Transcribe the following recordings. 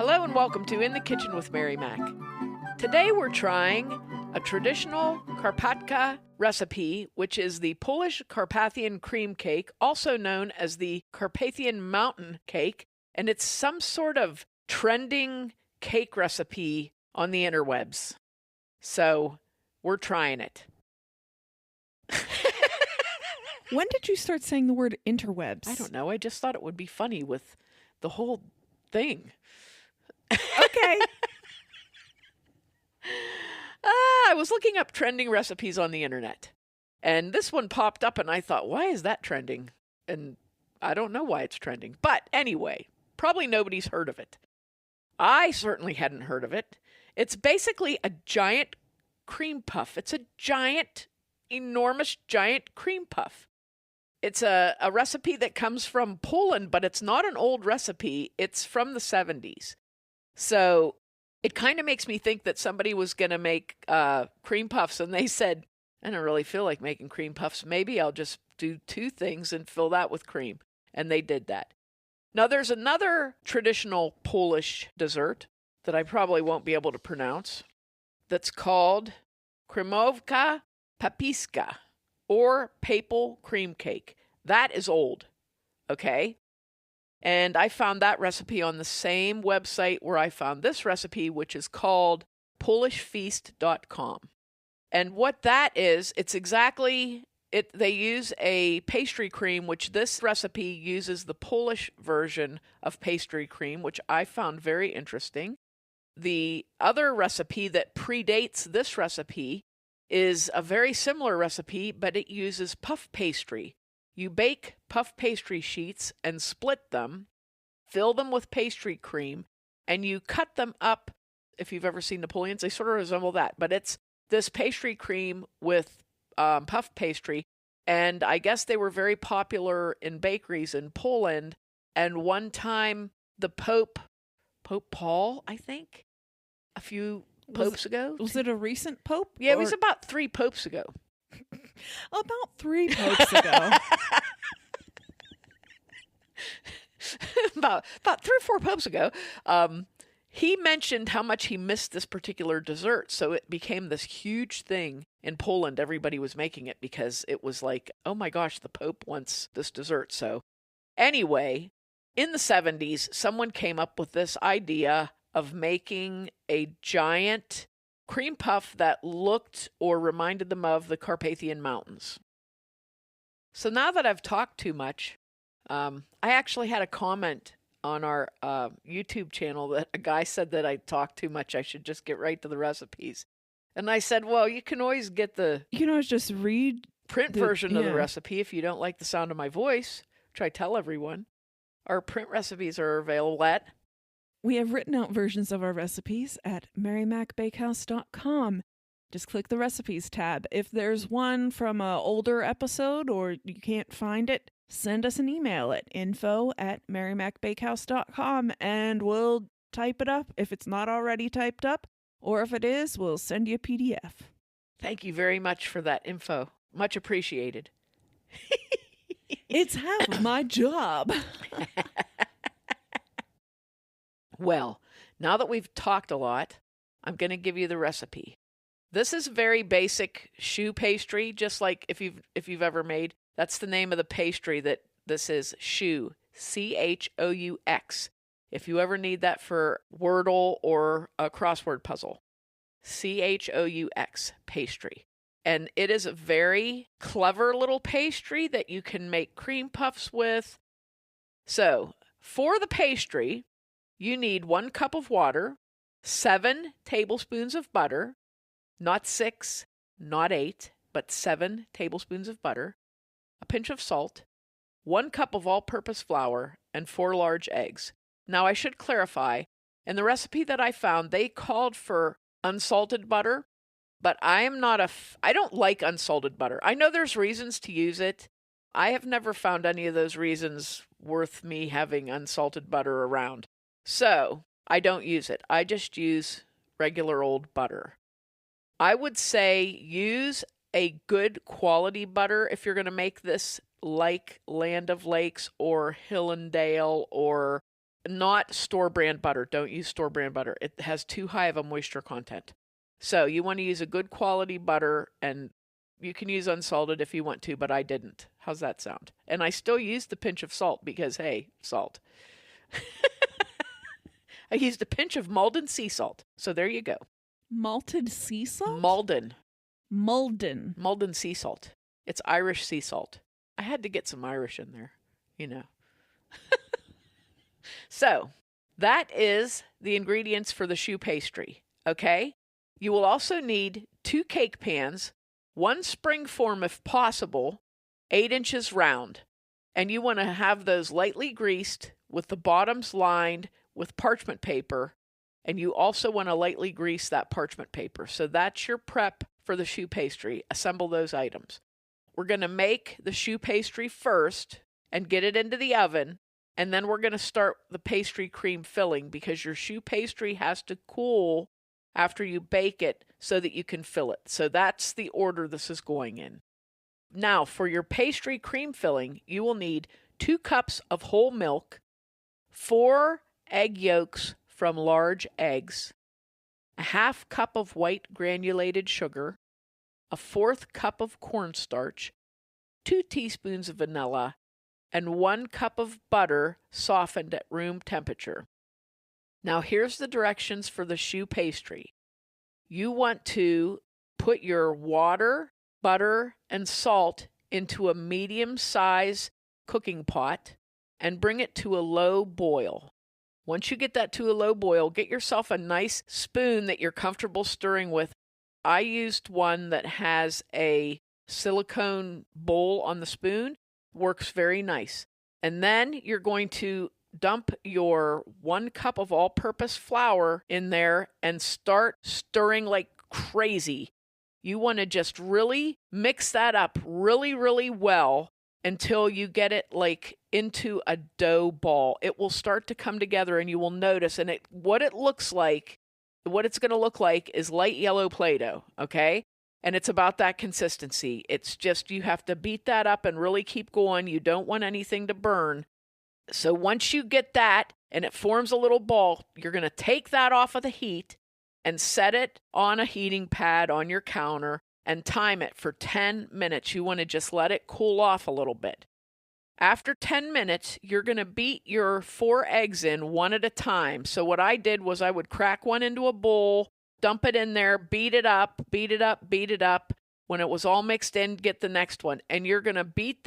Hello and welcome to In the Kitchen with Mary Mac. Today we're trying a traditional Karpatka recipe, which is the Polish Carpathian cream cake, also known as the Carpathian Mountain Cake, and it's some sort of trending cake recipe on the interwebs. So we're trying it. When did you start saying the word interwebs? I don't know. I just thought it would be funny with the whole thing. Okay. I was looking up trending recipes on the internet, and this one popped up, and I thought, why is that trending? And I don't know why it's trending. But anyway, probably nobody's heard of it. I certainly hadn't heard of it. It's basically a giant cream puff. It's a giant, enormous, giant cream puff. It's a recipe that comes from Poland, but it's not an old recipe. It's from the 70s. So it kind of makes me think that somebody was going to make cream puffs, and they said, I don't really feel like making cream puffs. Maybe I'll just do two things and fill that with cream. And they did that. Now, there's another traditional Polish dessert that I probably won't be able to pronounce that's called kremówka papieska, or papal cream cake. That is old, okay? And I found that recipe on the same website where I found this recipe, which is called polishfeast.com. And what that is, it's exactly it. They use a pastry cream, which this recipe uses the Polish version of pastry cream, which I found very interesting. The other recipe that predates this recipe is a very similar recipe, but it uses puff pastry. You bake puff pastry sheets and split them, fill them with pastry cream, and you cut them up. If you've ever seen Napoleons, they sort of resemble that, but it's this pastry cream with puff pastry, and I guess they were very popular in bakeries in Poland, and one time the Pope Paul, I think, a few popes ago. Was it a recent pope? Yeah, it was about 3 popes ago. About 3 popes ago. about 3 or 4 popes ago. He mentioned how much he missed this particular dessert, so it became this huge thing in Poland. Everybody was making it because it was like, oh my gosh, the Pope wants this dessert. So anyway, in the 70s, someone came up with this idea of making a giant cream puff that looked or reminded them of the Carpathian Mountains. So now that I've talked too much, I actually had a comment on our YouTube channel that a guy said that I talked too much. I should just get right to the recipes. And I said, well, you can always get the You can always just read print version of the recipe if you don't like the sound of my voice, which I tell everyone. Our print recipes are available at... We have written out versions of our recipes at marymacbakehouse.com. Just click the recipes tab. If there's one from an older episode or you can't find it, send us an email at info@marymacbakehouse.com and we'll type it up if it's not already typed up, or if it is, we'll send you a PDF. Thank you very much for that info. Much appreciated. It's half of my job. Well, now that we've talked a lot, I'm going to give you the recipe. This is very basic choux pastry, just like if you've ever made. That's the name of the pastry that this is, choux, CHOUX. If you ever need that for Wordle or a crossword puzzle, CHOUX pastry. And it is a very clever little pastry that you can make cream puffs with. So, for the pastry, you need 1 cup of water, 7 tablespoons of butter, not 6, not 8, but 7 tablespoons of butter, a pinch of salt, 1 cup of all-purpose flour, and 4 large eggs. Now, I should clarify, in the recipe that I found, they called for unsalted butter, but I don't like unsalted butter. I know there's reasons to use it. I have never found any of those reasons worth me having unsalted butter around. So, I don't use it. I just use regular old butter. I would say use a good quality butter if you're going to make this like Land of Lakes or Hill and Dale or not store-brand butter. Don't use store-brand butter. It has too high of a moisture content. So you want to use a good quality butter, and you can use unsalted if you want to, but I didn't. How's that sound? And I still used the pinch of salt because, hey, salt. I used a pinch of Malden sea salt. So there you go. Malted sea salt? Malden Malden sea salt. It's Irish sea salt. I had to get some Irish in there, you know. So that is the ingredients for the choux pastry, okay? You will also need 2 cake pans, 1 spring form if possible, 8 inches round. And you want to have those lightly greased with the bottoms lined with parchment paper. And you also want to lightly grease that parchment paper. So that's your prep for the choux pastry. Assemble those items. We're going to make the choux pastry first and get it into the oven. And then we're going to start the pastry cream filling because your choux pastry has to cool after you bake it so that you can fill it. So that's the order this is going in. Now, for your pastry cream filling, you will need 2 cups of whole milk, 4 egg yolks from large eggs, a half cup of white granulated sugar, a 1/4 cup of cornstarch, 2 teaspoons of vanilla, and 1 cup of butter softened at room temperature. Now here's the directions for the choux pastry. You want to put your water, butter, and salt into a medium-size cooking pot and bring it to a low boil. Once you get that to a low boil, get yourself a nice spoon that you're comfortable stirring with. I used one that has a silicone bowl on the spoon. Works very nice. And then you're going to dump your 1 cup of all-purpose flour in there and start stirring like crazy. You want to just really mix that up really, really well until you get it like into a dough ball. It will start to come together and you will notice, and what it's going to look like is light yellow Play-Doh, okay? And it's about that consistency. It's just you have to beat that up and really keep going. You don't want anything to burn. So once you get that and it forms a little ball, you're going to take that off of the heat and set it on a heating pad on your counter and time it for 10 minutes. You want to just let it cool off a little bit. After 10 minutes, you're going to beat your 4 eggs in one at a time. So what I did was I would crack one into a bowl, dump it in there, beat it up. When it was all mixed in, get the next one. And you're going to beat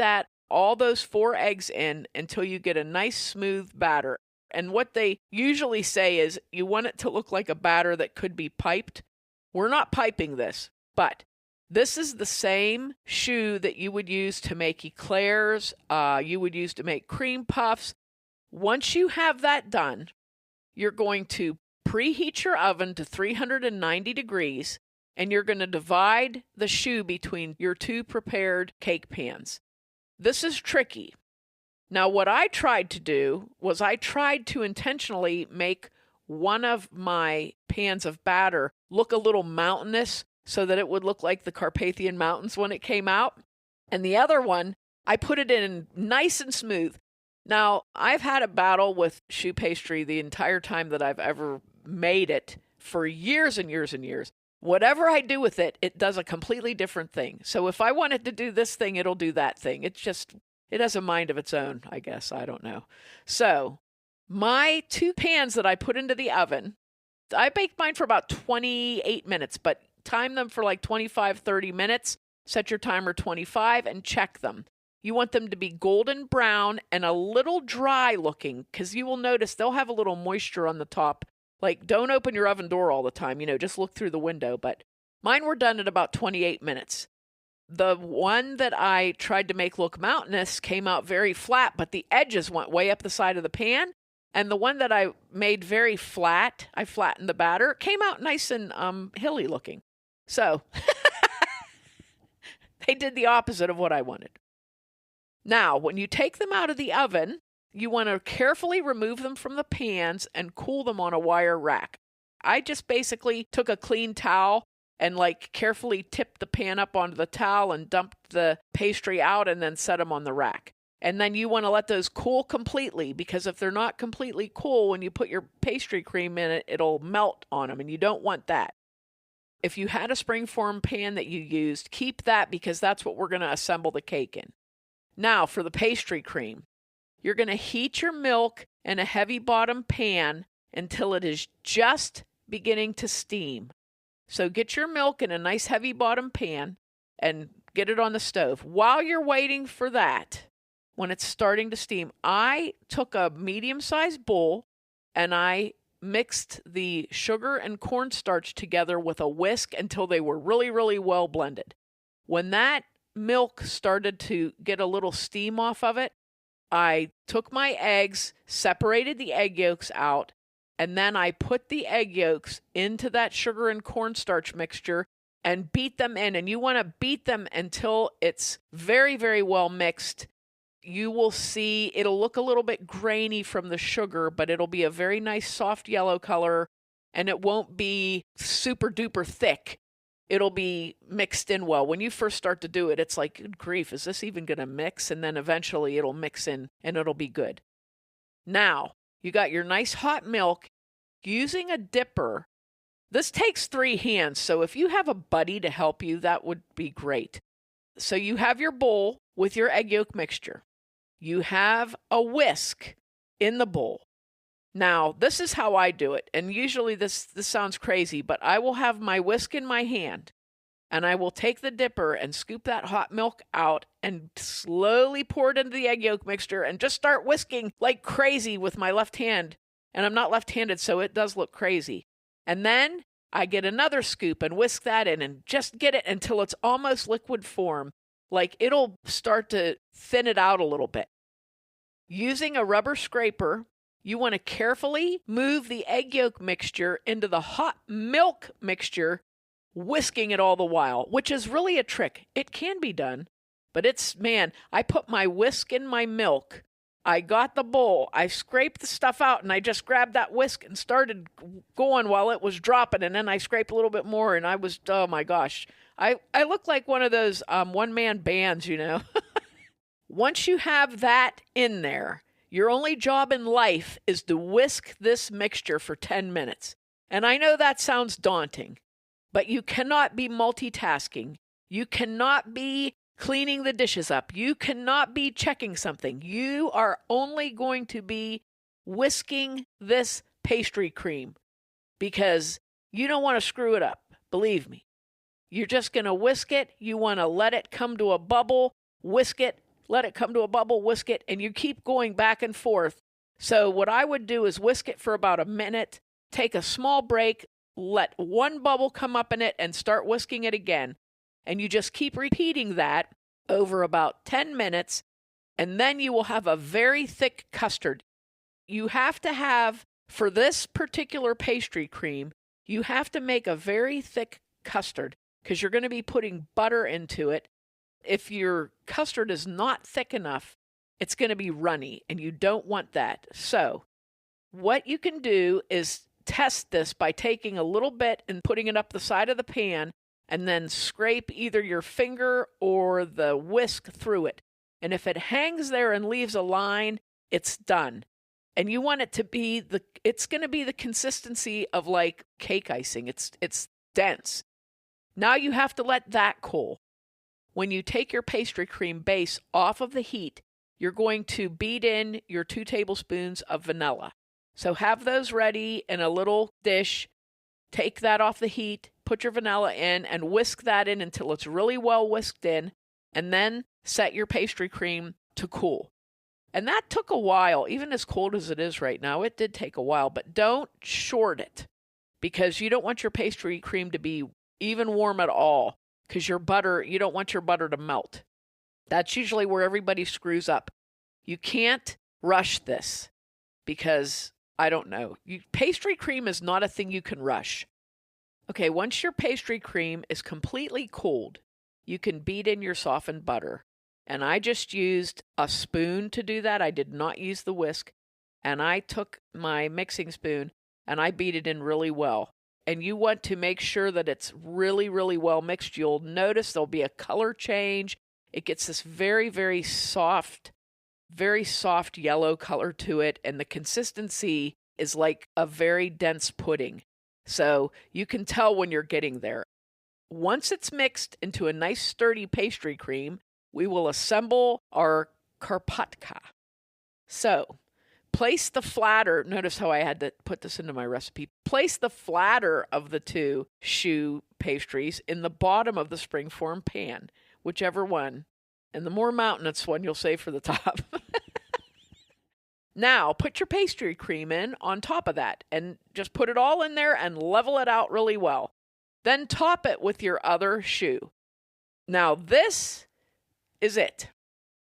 all those 4 eggs in until you get a nice smooth batter. And what they usually say is you want it to look like a batter that could be piped. We're not piping this, but this is the same choux that you would use to make eclairs, you would use to make cream puffs. Once you have that done, you're going to preheat your oven to 390 degrees, and you're going to divide the choux between your 2 prepared cake pans. This is tricky. Now, what I tried to do was I tried to intentionally make one of my pans of batter look a little mountainous so that it would look like the Carpathian Mountains when it came out. And the other one, I put it in nice and smooth. Now, I've had a battle with choux pastry the entire time that I've ever made it for years and years and years. Whatever I do with it, it does a completely different thing. So if I want it to do this thing, it'll do that thing. It has a mind of its own, I guess. I don't know. So my 2 pans that I put into the oven, I baked mine for about 28 minutes, but time them for like 25, 30 minutes. Set your timer 25 and check them. You want them to be golden brown and a little dry looking because you will notice they'll have a little moisture on the top. Like, don't open your oven door all the time, just look through the window. But mine were done at about 28 minutes. The one that I tried to make look mountainous came out very flat, but the edges went way up the side of the pan. And the one that I made very flat, I flattened the batter, came out nice and hilly looking. So they did the opposite of what I wanted. Now, when you take them out of the oven, you want to carefully remove them from the pans and cool them on a wire rack. I just basically took a clean towel and carefully tipped the pan up onto the towel and dumped the pastry out and then set them on the rack. And then you want to let those cool completely, because if they're not completely cool, when you put your pastry cream in it, it'll melt on them, and you don't want that. If you had a springform pan that you used, keep that, because that's what we're going to assemble the cake in. Now, for the pastry cream, you're going to heat your milk in a heavy bottom pan until it is just beginning to steam. So get your milk in a nice heavy bottom pan and get it on the stove. While you're waiting for that, when it's starting to steam, I took a medium-sized bowl and I mixed the sugar and cornstarch together with a whisk until they were really, really well blended. When that milk started to get a little steam off of it, I took my eggs, separated the egg yolks out, and then I put the egg yolks into that sugar and cornstarch mixture and beat them in. And you want to beat them until it's very, very well mixed. You will see it'll look a little bit grainy from the sugar, but it'll be a very nice soft yellow color, and it won't be super duper thick. It'll be mixed in well. When you first start to do it, it's like, good grief, is this even going to mix? And then eventually it'll mix in and it'll be good. Now, you got your nice hot milk. Using a dipper, this takes 3 hands, so if you have a buddy to help you, that would be great. So you have your bowl with your egg yolk mixture. You have a whisk in the bowl. Now, this is how I do it, and usually this sounds crazy, but I will have my whisk in my hand, and I will take the dipper and scoop that hot milk out and slowly pour it into the egg yolk mixture and just start whisking like crazy with my left hand. And I'm not left-handed, so it does look crazy. And then I get another scoop and whisk that in and just get it until it's almost liquid form. Like it'll start to thin it out a little bit. Using a rubber scraper, you want to carefully move the egg yolk mixture into the hot milk mixture, whisking it all the while, which is really a trick. It can be done, but I put my whisk in my milk. I got the bowl, I scraped the stuff out, and I just grabbed that whisk and started going while it was dropping, and then I scraped a little bit more, and oh my gosh. I look like one of those one-man bands, you know. Once you have that in there, your only job in life is to whisk this mixture for 10 minutes. And I know that sounds daunting, but you cannot be multitasking. You cannot be cleaning the dishes up. You cannot be checking something. You are only going to be whisking this pastry cream because you don't want to screw it up. Believe me. You're just going to whisk it. You want to let it come to a bubble, whisk it, let it come to a bubble, whisk it, and you keep going back and forth. So what I would do is whisk it for about a minute, take a small break, let one bubble come up in it, and start whisking it again. And you just keep repeating that over about 10 minutes, and then you will have a very thick custard. You have to have, for this particular pastry cream, you have to make a very thick custard because you're going to be putting butter into it. If your custard is not thick enough, it's going to be runny, and you don't want that. So what you can do is test this by taking a little bit and putting it up the side of the pan, and then scrape either your finger or the whisk through it. And if it hangs there and leaves a line, it's done. And you want it to be it's going to be the consistency of like cake icing. It's dense. Now you have to let that cool. When you take your pastry cream base off of the heat, you're going to beat in your 2 tablespoons of vanilla. So have those ready in a little dish. Take that off the heat, put your vanilla in, and whisk that in until it's really well whisked in, and then set your pastry cream to cool. And that took a while, even as cold as it is right now. It did take a while, but don't short it because you don't want your pastry cream to be even warm at all. Because you don't want your butter to melt. That's usually where everybody screws up. You can't rush this because, I don't know, pastry cream is not a thing you can rush. Okay, once your pastry cream is completely cooled, you can beat in your softened butter. And I just used a spoon to do that. I did not use the whisk. And I took my mixing spoon and I beat it in really well. And you want to make sure that it's really, really well mixed. You'll notice there'll be a color change. It gets this very, very soft very soft yellow color to it, and the consistency is like a very dense pudding. So you can tell when you're getting there. Once it's mixed into a nice sturdy pastry cream, we will assemble our Karpatka. So place the flatter, notice how I had to put this into my recipe. Place the flatter of the two choux pastries in the bottom of the springform pan, whichever one. And the more mountainous one you'll save for the top. Now, put your pastry cream in on top of that and just put it all in there and level it out really well. Then top it with your other choux. Now, this is it.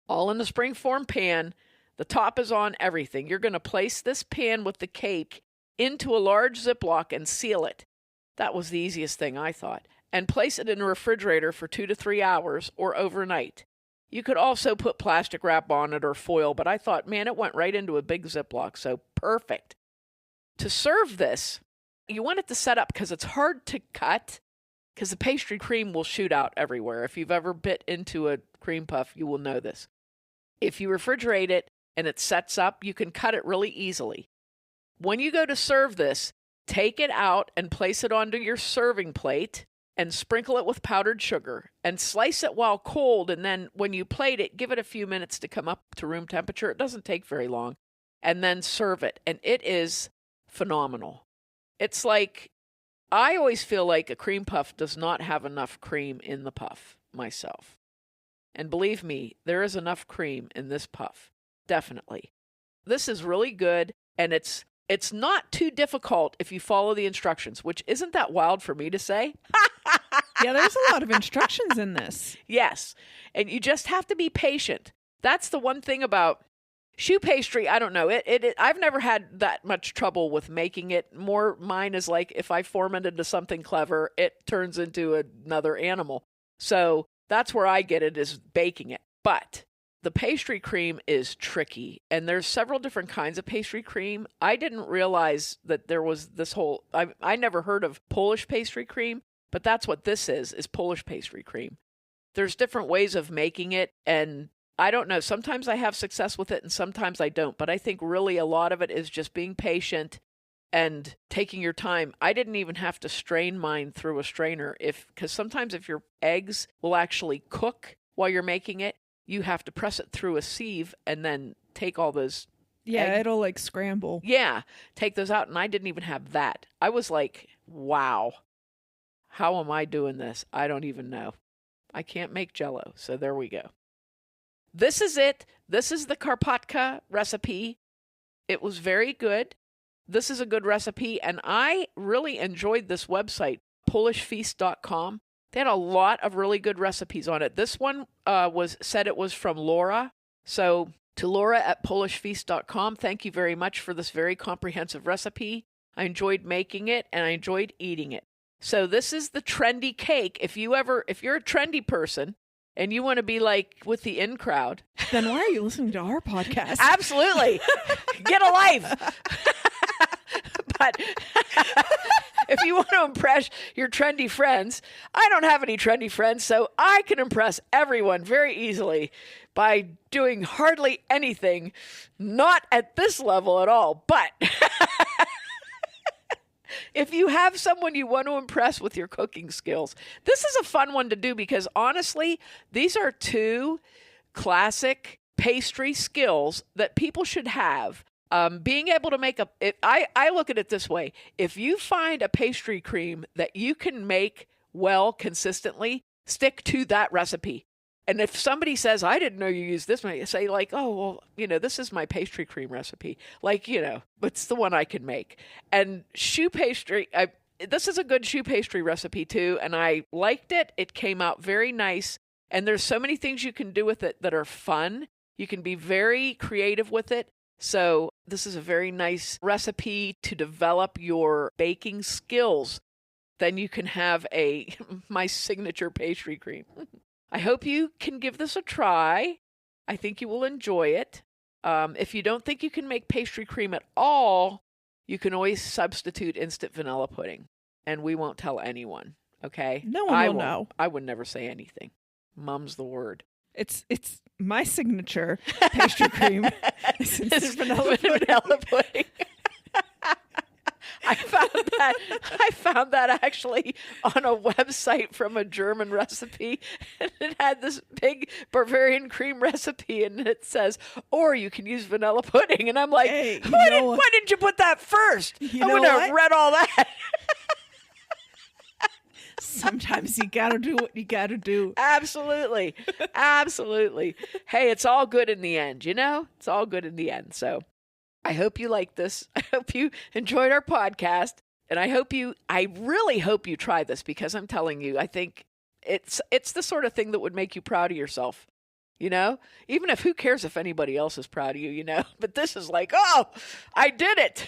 All in the springform pan. The top is on everything. You're going to place this pan with the cake into a large Ziploc and seal it. That was the easiest thing, I thought. And place it in a refrigerator for 2 to 3 hours or overnight. You could also put plastic wrap on it or foil, but I thought, man, it went right into a big Ziploc, so perfect. To serve this, you want it to set up because it's hard to cut because the pastry cream will shoot out everywhere. If you've ever bit into a cream puff, you will know this. If you refrigerate it and it sets up, you can cut it really easily. When you go to serve this, take it out and place it onto your serving plate and sprinkle it with powdered sugar and slice it while cold. And then when you plate it, give it a few minutes to come up to room temperature. It doesn't take very long. And then serve it. And it is phenomenal. It's like, I always feel like a cream puff does not have enough cream in the puff myself. And believe me, there is enough cream in this puff. Definitely. This is really good. And it's not too difficult if you follow the instructions, which isn't that wild for me to say. Yeah, there's a lot of instructions in this. Yes. And you just have to be patient. That's the one thing about choux pastry. I don't know. I've never had that much trouble with making it. More mine is like if I form it into something clever, it turns into another animal. So that's where I get it, is baking it. But the pastry cream is tricky, and there's several different kinds of pastry cream. I didn't realize that there was this whole, I never heard of Polish pastry cream, but that's what this is Polish pastry cream. There's different ways of making it, and I don't know, sometimes I have success with it and sometimes I don't, but I think really a lot of it is just being patient and taking your time. I didn't even have to strain mine through a strainer because sometimes if your eggs will actually cook while you're making it, you have to press it through a sieve and then take all those. Yeah, it'll like scramble. Yeah, take those out. And I didn't even have that. I was like, wow, how am I doing this? I don't even know. I can't make Jell-O. So there we go. This is it. This is the Karpatka recipe. It was very good. This is a good recipe. And I really enjoyed this website, polishfeast.com. They had a lot of really good recipes on it. This one said it was from Laura. So to Laura at polishfeast.com, thank you very much for this very comprehensive recipe. I enjoyed making it and I enjoyed eating it. So this is the trendy cake. If you're a trendy person and you want to be like with the in crowd, then why are you listening to our podcast? Absolutely. Get a life. But if you want to impress your trendy friends, I don't have any trendy friends, so I can impress everyone very easily by doing hardly anything, not at this level at all. But if you have someone you want to impress with your cooking skills, this is a fun one to do because honestly, these are two classic pastry skills that people should have. Being able to make I look at it this way. If you find a pastry cream that you can make well consistently, stick to that recipe. And if somebody says, I didn't know you used this one, say like, oh, well, this is my pastry cream recipe. Like, it's the one I can make. And choux pastry, this is a good choux pastry recipe too. And I liked it. It came out very nice. And there's so many things you can do with it that are fun. You can be very creative with it. So this is a very nice recipe to develop your baking skills. Then you can have my signature pastry cream. I hope you can give this a try. I think you will enjoy it. If you don't think you can make pastry cream at all, you can always substitute instant vanilla pudding. And we won't tell anyone, okay? No one will know. I would never say anything. Mum's the word. It's my signature pastry cream. It's vanilla pudding. I found that actually on a website from a German recipe, and it had this big Bavarian cream recipe, and it says, or you can use vanilla pudding. And I'm like, Hey, why didn't you put that first? I would have read all that. Sometimes you gotta do what you gotta do. Absolutely. Absolutely. Hey, it's all good in the end, you know? It's all good in the end. So I hope you like this. I hope you enjoyed our podcast. And I really hope you try this, because I'm telling you, I think it's the sort of thing that would make you proud of yourself. You know, even if, who cares if anybody else is proud of you, you know, but this is like, oh, I did it.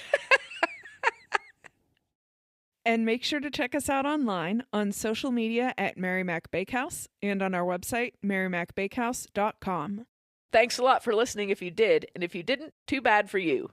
And make sure to check us out online on social media at Mary Mac Bakehouse and on our website, marymacbakehouse.com. Thanks a lot for listening if you did. And if you didn't, too bad for you.